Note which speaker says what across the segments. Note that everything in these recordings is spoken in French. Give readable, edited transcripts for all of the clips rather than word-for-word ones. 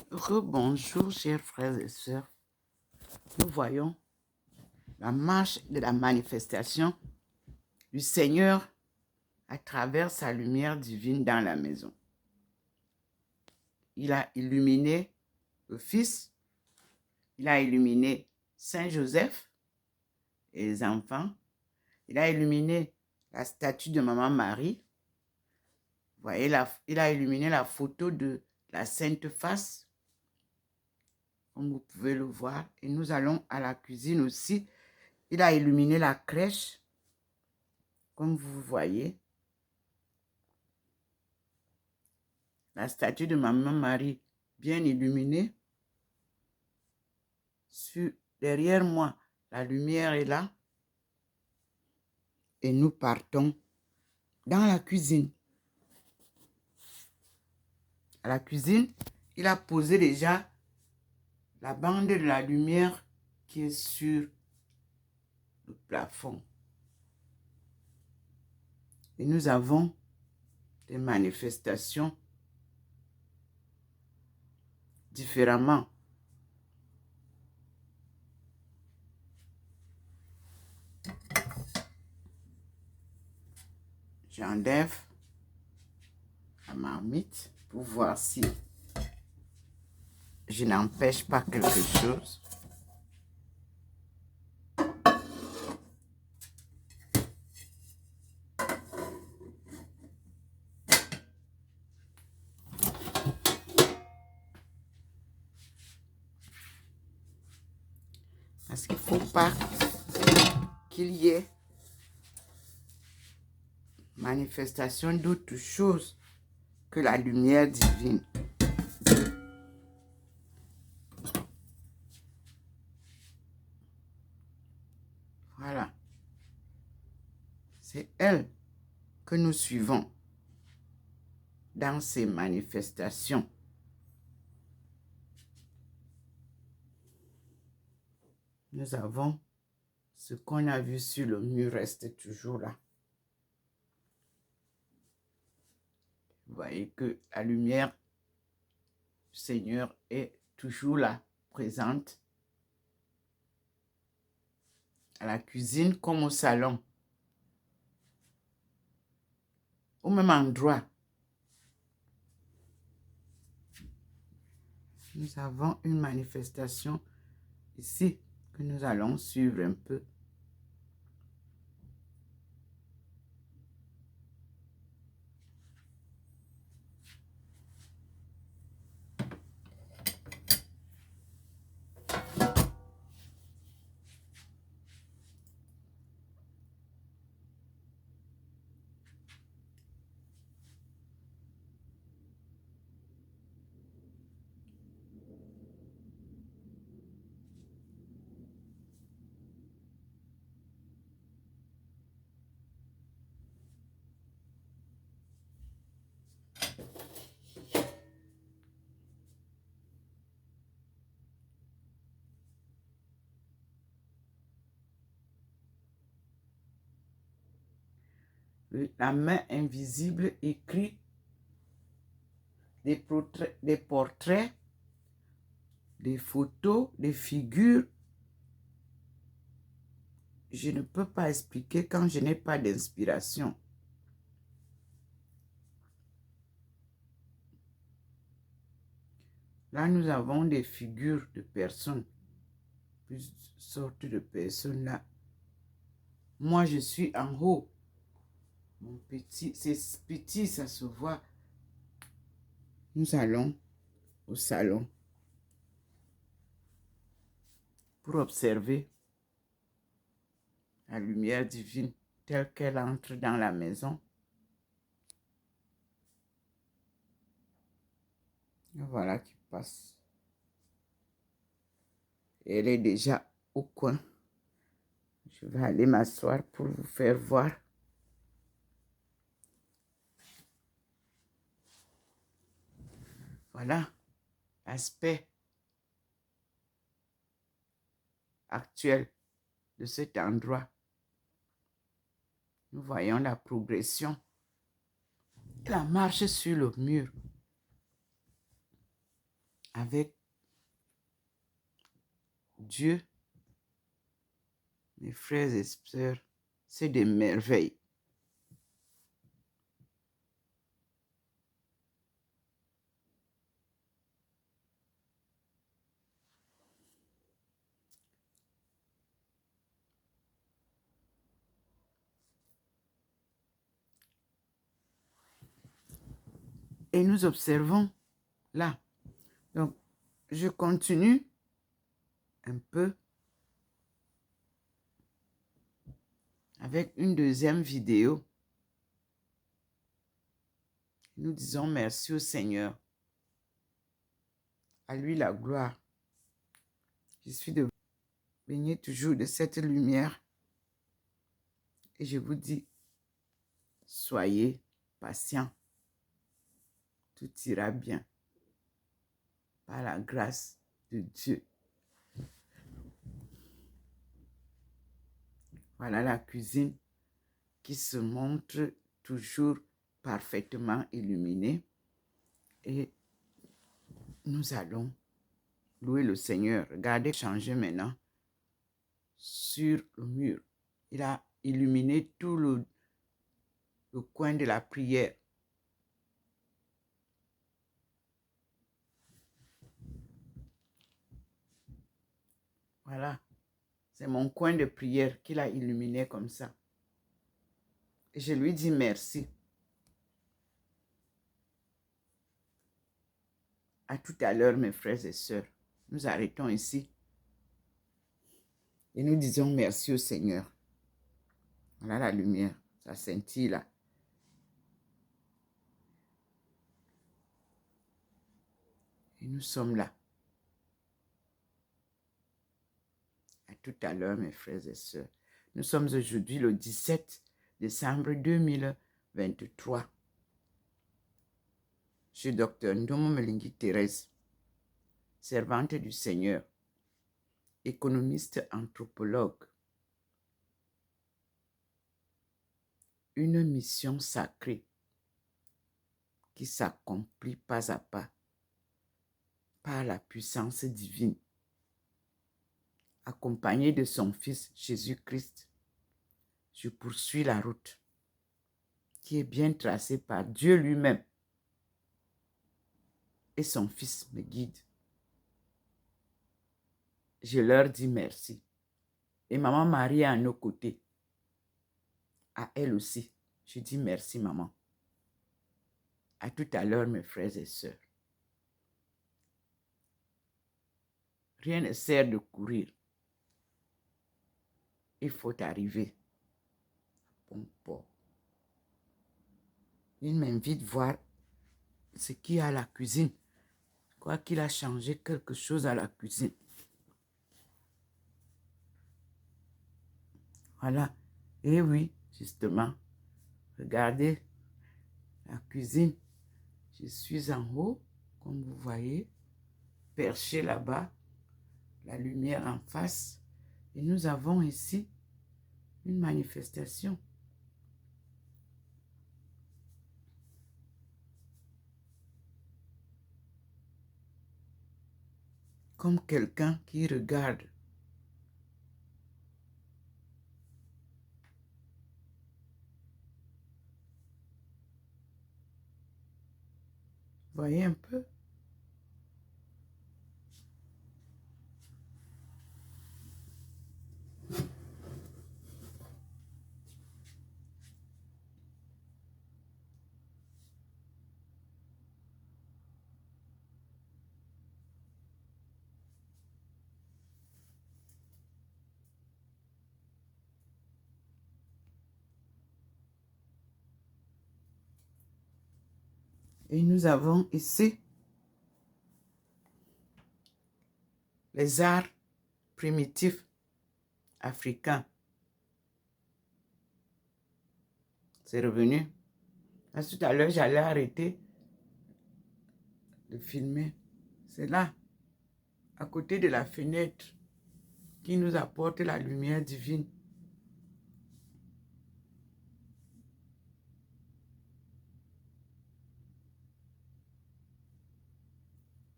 Speaker 1: Rebonjour, chers frères et sœurs. Nous voyons la marche de la manifestation du Seigneur à travers sa lumière divine dans la maison. Il a illuminé le Fils, il a illuminé Saint Joseph et les enfants, il a illuminé la statue de Maman Marie. Vous voyez, il a illuminé la photo de la Sainte Face, comme vous pouvez le voir. Et nous allons à la cuisine aussi. Il a illuminé la crèche, comme vous voyez. La statue de Maman Marie, bien illuminée. Derrière moi, la lumière est là. Et nous partons dans la cuisine. À la cuisine, il a posé déjà la bande de la lumière qui est sur le plafond. Et nous avons des manifestations différemment. J'enlève la marmite pour voir si je n'empêche pas quelque chose. Parce qu'il ne faut pas qu'il y ait manifestation d'autre chose que la lumière divine. Voilà. C'est elle que nous suivons dans ces manifestations. Nous avons ce qu'on a vu sur le mur reste toujours là. Vous voyez que la lumière du Seigneur est toujours là, présente. À la cuisine comme au salon. Au même endroit. Nous avons une manifestation ici que nous allons suivre un peu. La main invisible écrit des portraits, des photos, des figures. Je ne peux pas expliquer quand je n'ai pas d'inspiration. Là, nous avons des figures de personnes, plusieurs sortes de personnes là. Moi, je suis en haut. Mon petit, c'est petit, ça se voit. Nous allons au salon pour observer la lumière divine telle qu'elle entre dans la maison. Et voilà qui passe. Elle est déjà au coin. Je vais aller m'asseoir pour vous faire voir. Voilà l'aspect actuel de cet endroit. Nous voyons la progression, la marche sur le mur. avec Dieu, mes frères et sœurs, c'est des merveilles. Et nous observons là. Donc, je continue un peu avec une deuxième vidéo. Nous disons merci au Seigneur. À lui la gloire. Je suis de baigner toujours de cette lumière. Et je vous dis, soyez patients. Tout ira bien. Par la grâce de Dieu. Voilà la cuisine qui se montre toujours parfaitement illuminée. Et nous allons louer le Seigneur. Regardez, changer maintenant sur le mur. Il a illuminé tout le coin de la prière. Voilà. C'est mon coin de prière qu'il a illuminé comme ça. Et je lui dis merci. À tout à l'heure, mes frères et sœurs. Nous arrêtons ici. Et nous disons merci au Seigneur. Voilà la lumière. Ça scintille là. Et nous sommes là. À tout à l'heure, mes frères et sœurs. Nous sommes aujourd'hui le 17 décembre 2023. Je suis Dr Ndomo Melingi Thérèse, servante du Seigneur, économiste anthropologue. Une mission sacrée qui s'accomplit pas à pas par la puissance divine, accompagné de son Fils Jésus-Christ. Je poursuis la route qui est bien tracée par Dieu lui-même et son Fils me guide. Je leur dis merci. Et Maman Marie est à nos côtés. À elle aussi, je dis merci, maman. À tout à l'heure, mes frères et sœurs. Rien ne sert de courir. Il faut arriver à bon port. Il m'invite à voir ce qu'il y a à la cuisine. Je crois qu'il a changé quelque chose à la cuisine. Voilà. Et oui, justement, regardez la cuisine. Je suis en haut, comme vous voyez, perché là-bas, la lumière en face. Et nous avons ici une manifestation. Comme quelqu'un qui regarde. Voyez un peu. Et nous avons ici les arts primitifs africains. C'est revenu. Parce que tout à l'heure, j'allais arrêter de filmer. C'est là, à côté de la fenêtre, qui nous apporte la lumière divine.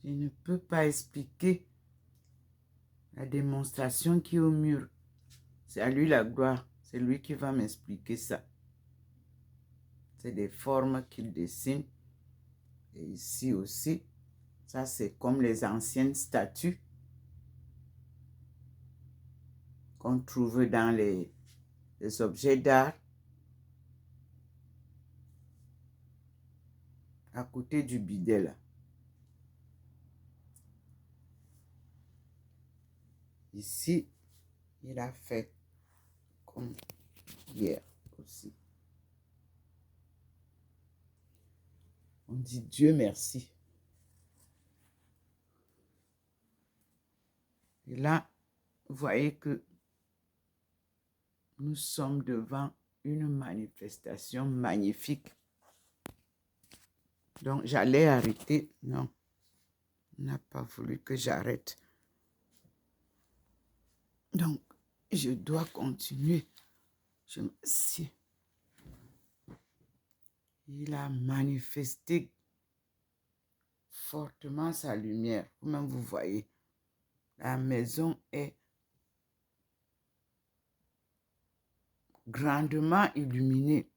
Speaker 1: Je ne peux pas expliquer la démonstration qui est au mur. C'est à lui la gloire. C'est lui qui va m'expliquer ça. C'est des formes qu'il dessine. Et ici aussi, ça c'est comme les anciennes statues qu'on trouve dans les objets d'art. À côté du bidet là. Ici, il a fait comme hier aussi. On dit Dieu merci. Et là, vous voyez que nous sommes devant une manifestation magnifique. Donc, j'allais arrêter. Non, on n'a pas voulu que j'arrête. Donc, je dois continuer. Je m'assieds. Il a manifesté fortement sa lumière. Vous-même, vous voyez, la maison est grandement illuminée.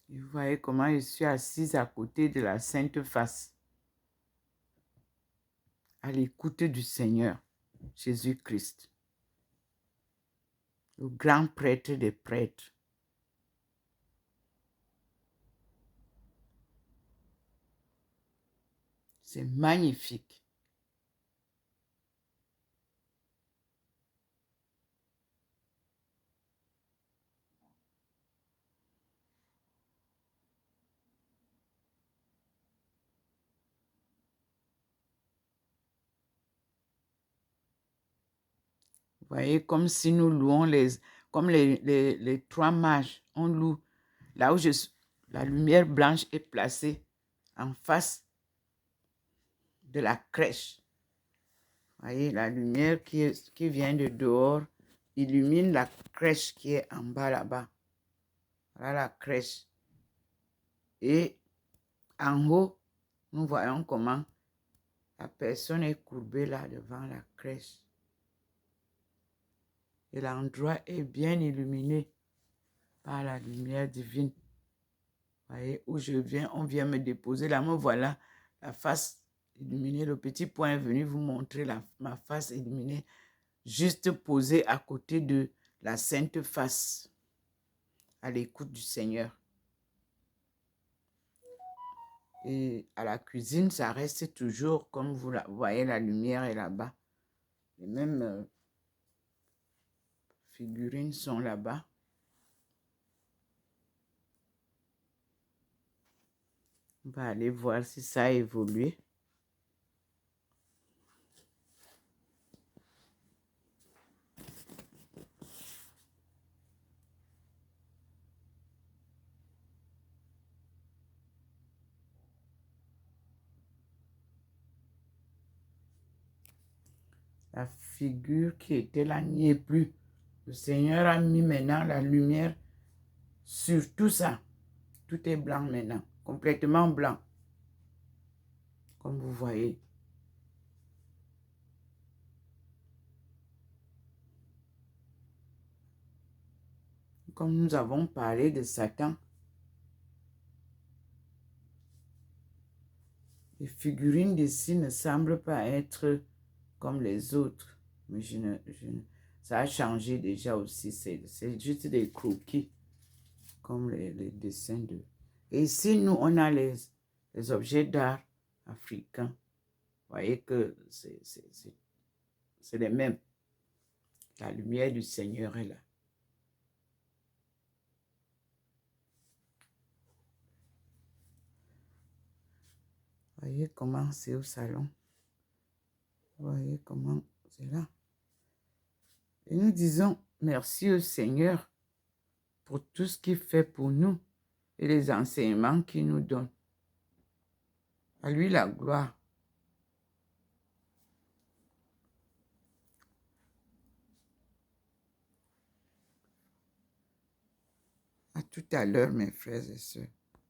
Speaker 1: Et vous voyez comment je suis assise à côté de la Sainte Face, à l'écoute du Seigneur, Jésus-Christ, le grand prêtre des prêtres. C'est magnifique. Vous voyez, comme si nous louons comme les trois mages, on loue. Là où la lumière blanche est placée en face de la crèche. Vous voyez, la lumière qui vient de dehors illumine la crèche qui est en bas là-bas. Voilà la crèche. Et en haut, nous voyons comment la personne est courbée là devant la crèche. Et l'endroit est bien illuminé par la lumière divine. Vous voyez, où je viens, on vient me déposer là. Me voilà, la face illuminée. Le petit point est venu vous montrer ma face illuminée, juste posée à côté de la Sainte Face, à l'écoute du Seigneur. Et à la cuisine, ça reste toujours, comme vous voyez, la lumière est là-bas. Les mêmes figurines sont là-bas. On va aller voir si ça a évolué. La figure qui était là n'y est plus. Le Seigneur a mis maintenant la lumière sur tout ça. Tout est blanc maintenant, complètement blanc. Comme vous voyez. Comme nous avons parlé de Satan, les figurines d'ici ne semblent pas être comme les autres. Mais ça a changé déjà aussi. C'est juste des croquis, comme les dessins de... Et ici, nous, on a les objets d'art africains. Vous voyez que c'est les mêmes. La lumière du Seigneur est là. Vous Voyez comment c'est au salon. Voyez comment c'est là. Et nous disons merci au Seigneur pour tout ce qu'il fait pour nous et les enseignements qu'il nous donne. À lui la gloire. À tout à l'heure, mes frères et sœurs.